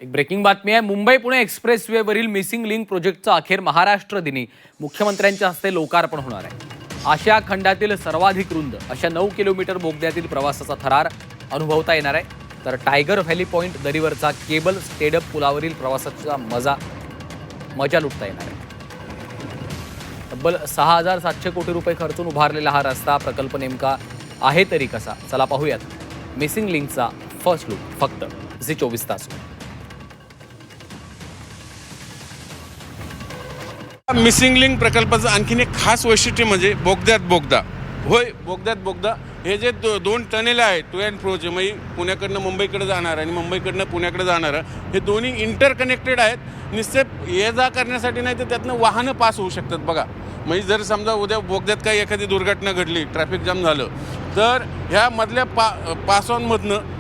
एक ब्रेकिंग बातमी आहे। मुंबई पुणे एक्सप्रेसवेवरील मिसिंग लिंक प्रोजेक्टचा अखेर महाराष्ट्र दिनी मुख्यमंत्र्यांच्या हस्ते लोकार्पण होणार आहे। आशिया खंडातील सर्वाधिक रुंद अशा 9 किलोमीटर बोगद्यातील प्रवासाचा थरार अनुभवता येणार आहे। तर टायगर व्हॅली पॉइंट दरीवरचा केबल स्टेडअप पुलावरील प्रवासाचा मजा लुटता येणार आहे। तब्बल 6700 कोटी रुपये खर्चून उभारलेला हा रस्ता प्रकल्प नेमका आहे तरी कसा, चला पाहूयात मिसिंग लिंकचा फर्स्ट लुक फक्त झी 24 तास। मिसिंग लिंक प्रकल्पाचं आणखीन एक खास वैशिष्ट्य म्हणजे बोगद्यात बोगदा। होय, बोगद्यात बोगदा। हे जे दोन टनेल आहेत टू अँड फ्रोचे, म्हणजे पुण्याकडनं मुंबईकडे जाणार आणि मुंबईकडनं पुण्याकडे जाणार, हे दोन्ही इंटरकनेक्टेड आहेत। निश्चित ये जा करण्यासाठी नाही तर त्यातनं वाहनं पास होऊ शकतात। बघा, म्हणजे जर समजा उद्या बोगद्यात काही एखादी दुर्घटना घडली, ट्रॅफिक जाम झालं, तर ह्या मधल्या पासॉनमधनं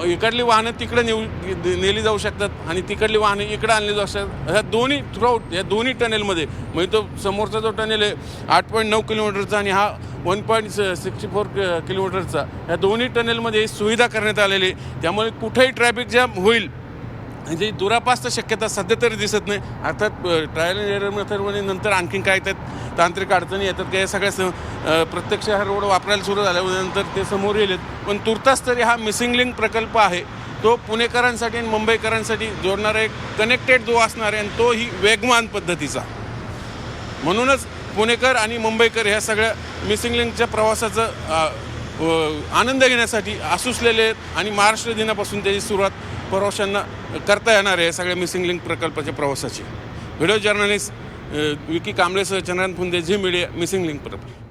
इकडली वाहनं तिकडे नेली जाऊ शकतात आणि तिकडली वाहनं इकडे आणली जाऊ शकतात। ह्या दोन्ही थ्रूआउट या दोन्ही टनेलमध्ये, म्हणजे तो समोरचा जो टनेल आहे 8.9 किलोमीटरचा आणि हा 1.64 किलोमीटरचा, या दोन्ही टनेलमध्ये सुविधा करण्यात आलेली आहे। त्यामुळे कुठेही ट्रॅफिक जाम होईल म्हणजे दुरापास्त शक्यता सध्या तरी दिसत नाही। अर्थात ट्रायल अँड एरर मेथडमध्ये नंतर आणखीन काय त्यात तांत्रिक अडचणी येतात का, या सगळ्या प्रत्यक्ष हा रोड वापरायला सुरू झाल्यानंतर ते समोर येईल। पण तुर्तास तरी हा मिसिंग लिंक प्रकल्प आहे तो पुणेकरांसाठी आणि मुंबईकरांसाठी जोडणारा एक कनेक्टेड जो असणार आहे, आणि तोही वेगवान पद्धतीचा। म्हणूनच पुणेकर आणि मुंबईकर ह्या सगळ्या मिसिंग लिंकच्या प्रवासाचा आनंद घेण्यासाठी आसुसलेले आहेत आणि महाराष्ट्र दिनापासून त्याची सुरुवात प्रवाशांना करता येणार आहे सगळ्या मिसिंग लिंक प्रकल्पाच्या प्रवासाची। व्हिडिओ जर्नलिस्ट विकी कांबळेसह Chandrakant Phunde, Zee media, missing link प्रकल्प।